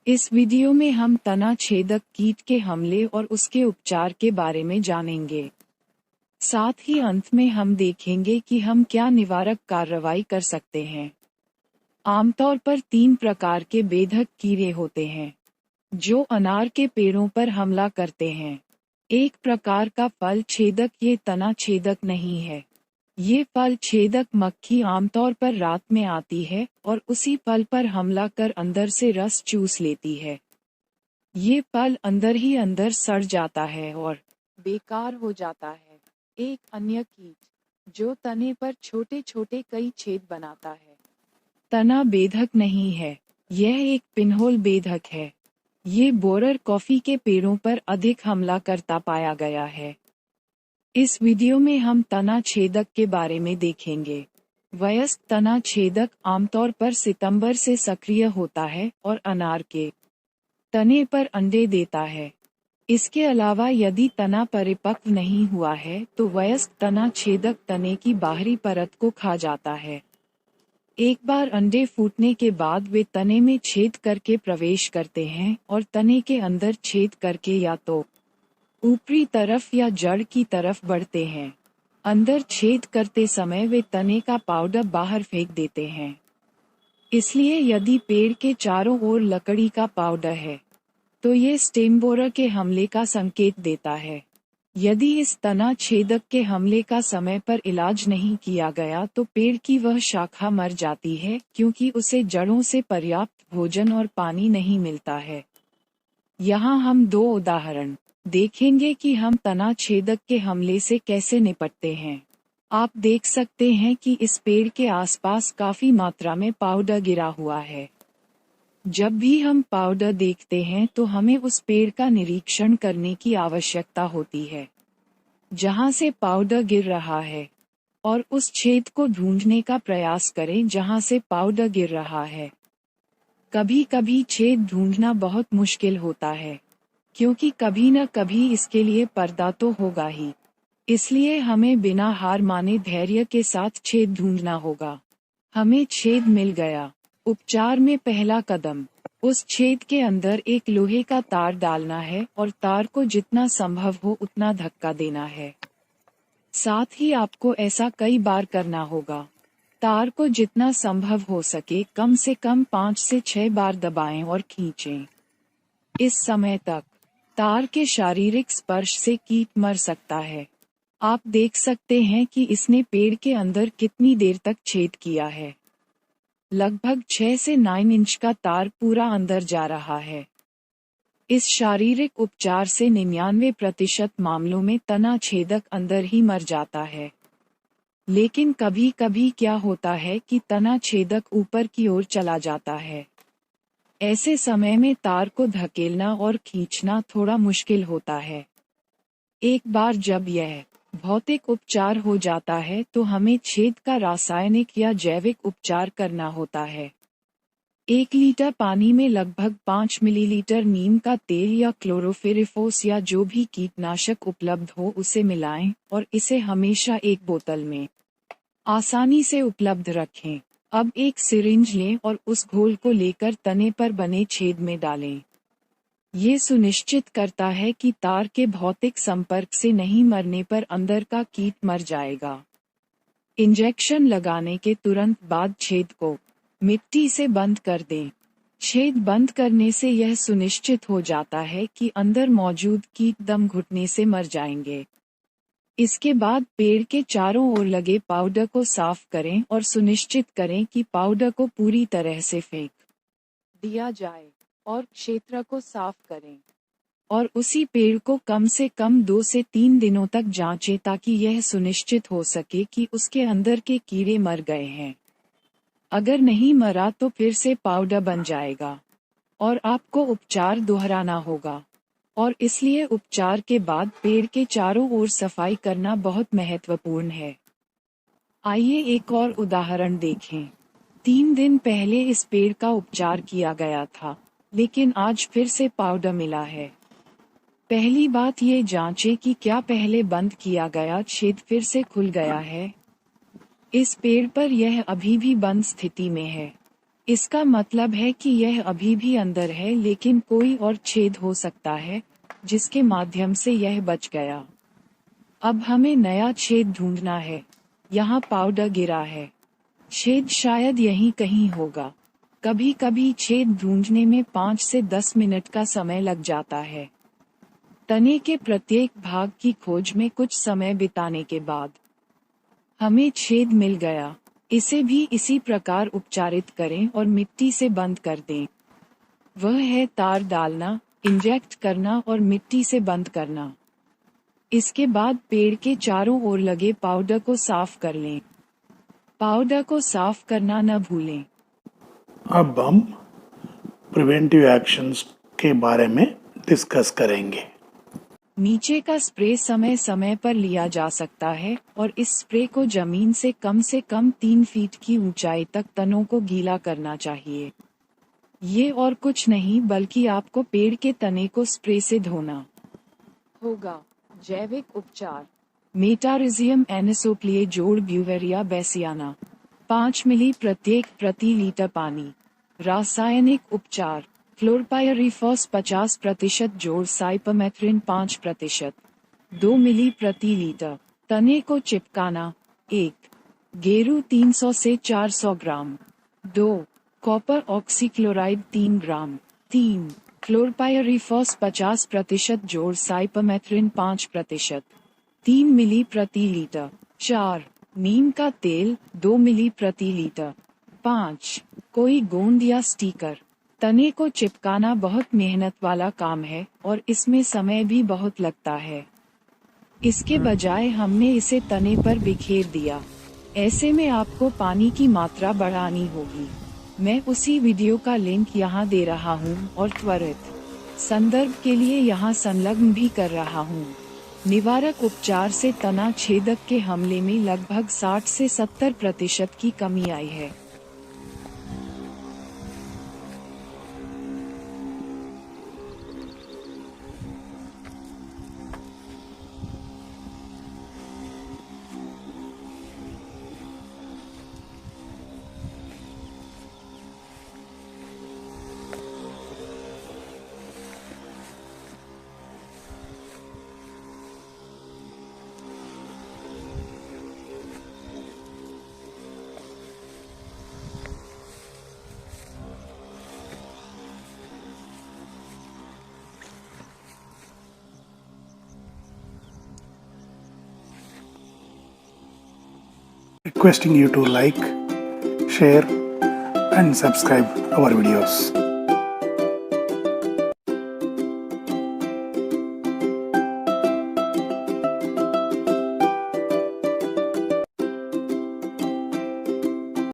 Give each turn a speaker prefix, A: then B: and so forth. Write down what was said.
A: इस वीडियो में हम तना छेदक कीट के हमले और उसके उपचार के बारे में जानेंगे। साथ ही अंत में हम देखेंगे कि हम क्या निवारक कार्रवाई कर सकते हैं। आमतौर पर 3 प्रकार के बेधक कीड़े होते हैं जो अनार के पेड़ों पर हमला करते हैं। एक प्रकार का फल छेदक ये तना छेदक नहीं है। ये फल छेदक मक्खी आमतौर पर रात में आती है और उसी फल पर हमला कर अंदर से रस चूस लेती है। ये फल अंदर ही अंदर सड़ जाता है और बेकार हो जाता है। एक अन्य कीट जो तने पर छोटे छोटे कई छेद बनाता है, तना बेधक नहीं है, यह एक पिनहोल बेधक है। ये बोरर कॉफी के पेड़ों पर अधिक हमला करता पाया गया है। इस वीडियो में हम तना छेदक के बारे में देखेंगे। वयस्क तना छेदक आमतौर पर सितंबर से सक्रिय होता है और अनार के तने पर अंडे देता है। इसके अलावा यदि तना परिपक्व नहीं हुआ है तो वयस्क तना छेदक तने की बाहरी परत को खा जाता है। एक बार अंडे फूटने के बाद वे तने में छेद करके प्रवेश करते हैं और तने के अंदर छेद करके या तो ऊपरी तरफ या जड़ की तरफ बढ़ते हैं। अंदर छेद करते समय वे तने का पाउडर बाहर फेंक देते हैं। इसलिए यदि पेड़ के चारों ओर लकड़ी का पाउडर है तो ये स्टेम बोरर के हमले का संकेत देता है। यदि इस तना छेदक के हमले का समय पर इलाज नहीं किया गया तो पेड़ की वह शाखा मर जाती है क्योंकि उसे जड़ों से पर्याप्त भोजन और पानी नहीं मिलता है। यहाँ हम 2 उदाहरण देखेंगे कि हम तना छेदक के हमले से कैसे निपटते हैं। आप देख सकते हैं कि इस पेड़ के आसपास काफी मात्रा में पाउडर गिरा हुआ है। जब भी हम पाउडर देखते हैं तो हमें उस पेड़ का निरीक्षण करने की आवश्यकता होती है जहां से पाउडर गिर रहा है और उस छेद को ढूंढने का प्रयास करें जहां से पाउडर गिर रहा है। कभी कभी छेद ढूंढना बहुत मुश्किल होता है क्योंकि कभी न कभी इसके लिए पर्दा तो होगा ही। इसलिए हमें बिना हार माने धैर्य के साथ छेद ढूंढना होगा। हमें छेद मिल गया। उपचार में पहला कदम, उस छेद के अंदर एक लोहे का तार डालना है और तार को जितना संभव हो उतना धक्का देना है। साथ ही आपको ऐसा कई बार करना होगा। तार को जितना संभव हो सके कम से कम 5 से 6 बार दबाएं और खींचें। इस समय तक तार के शारीरिक स्पर्श से कीट मर सकता है। आप देख सकते हैं कि इसने पेड़ के अंदर कितनी देर तक छेद किया है। लगभग 6 से 9 इंच का तार पूरा अंदर जा रहा है। इस शारीरिक उपचार से 99% मामलों में तना छेदक अंदर ही मर जाता है। लेकिन कभी कभी क्या होता है कि तना छेदक ऊपर की ओर चला जाता है। ऐसे समय में तार को धकेलना और खींचना थोड़ा मुश्किल होता है। एक बार जब यह भौतिक उपचार हो जाता है तो हमें छेद का रासायनिक या जैविक उपचार करना होता है। 1 लीटर पानी में लगभग 5 मिलीलीटर नीम का तेल या क्लोरोफिरिफोस या जो भी कीटनाशक उपलब्ध हो उसे मिलाएं और इसे हमेशा एक बोतल में आसानी से उपलब्ध रखें। अब एक सिरिंज लें और उस घोल को लेकर तने पर बने छेद में डालें। ये सुनिश्चित करता है कि तार के भौतिक संपर्क से नहीं मरने पर अंदर का कीट मर जाएगा। इंजेक्शन लगाने के तुरंत बाद छेद को मिट्टी से बंद कर दें। छेद बंद करने से यह सुनिश्चित हो जाता है कि अंदर मौजूद कीट दम घुटने से मर जाएंगे। इसके बाद पेड़ के चारों ओर लगे पाउडर को साफ करें और सुनिश्चित करें कि पाउडर को पूरी तरह से फेंक दिया जाए और क्षेत्र को साफ करें और उसी पेड़ को कम से कम 2 से 3 दिनों तक जांचें ताकि यह सुनिश्चित हो सके कि उसके अंदर के कीड़े मर गए हैं। अगर नहीं मरा तो फिर से पाउडर बन जाएगा और आपको उपचार दोहराना होगा और इसलिए उपचार के बाद पेड़ के चारों ओर सफाई करना बहुत महत्वपूर्ण है। आइए एक और उदाहरण देखें। 3 दिन पहले इस पेड़ का उपचार किया गया था, लेकिन आज फिर से पाउडर मिला है। पहली बात ये जांचें कि क्या पहले बंद किया गया छेद फिर से खुल गया है। इस पेड़ पर यह अभी भी बंद स्थिति में है, इसका मतलब है कि यह अभी भी अंदर है, लेकिन कोई और छेद हो सकता है जिसके माध्यम से यह बच गया। अब हमें नया छेद ढूंढना है। यहाँ पाउडर गिरा है। छेद शायद यहीं कहीं होगा। कभी कभी छेद ढूंढने में 5 से 10 मिनट का समय लग जाता है। तने के प्रत्येक भाग की खोज में कुछ समय बिताने के बाद हमें छेद मिल गया। इसे भी इसी प्रकार उपचारित करें और मिट्टी से बंद कर दें। वह है तार डालना, इंजेक्ट करना और मिट्टी से बंद करना। इसके बाद पेड़ के चारों ओर लगे पाउडर को साफ कर लें। पाउडर को साफ करना न भूलें।
B: अब हम प्रिवेंटिव एक्शंस के बारे में डिस्कस करेंगे।
A: नीचे का स्प्रे समय समय पर लिया जा सकता है और इस स्प्रे को जमीन से कम 3 फीट की ऊंचाई तक तनों को गीला करना चाहिए। ये और कुछ नहीं बल्कि आपको पेड़ के तने को स्प्रे से धोना होगा। जैविक उपचार। मेटारिजियम एनिसोप्लिए जोड़ ब्यूवेरिया बेसियाना 5 मिली प्रति लीटर पानी। रासायनिक उपचार। फ्लोरपायरिफॉस 50% जोड़ साइपरमेथ्रिन 5%, 2 मिली प्रति लीटर। तने को चिपकाना। 1. गेरू 300 से 400 ग्राम। 2. कॉपर ऑक्सीक्लोराइड 3 ग्राम। 3. फ्लोरपायरिफॉस 50% जोड़ साइपरमेथ्रिन 5%, 3 मिली प्रति लीटर। 4. नीम का तेल 2 मिली प्रति लीटर। 5. कोई गोंद या स्टिकर। तने को चिपकाना बहुत मेहनत वाला काम है और इसमें समय भी बहुत लगता है। इसके बजाय हमने इसे तने पर बिखेर दिया। ऐसे में आपको पानी की मात्रा बढ़ानी होगी। मैं उसी वीडियो का लिंक यहाँ दे रहा हूँ और त्वरित संदर्भ के लिए यहाँ संलग्न भी कर रहा हूँ। निवारक उपचार से तना छेदक के हमले में लगभग 60 से 70% की कमी आई है।
B: Requesting you to like, share and subscribe our videos.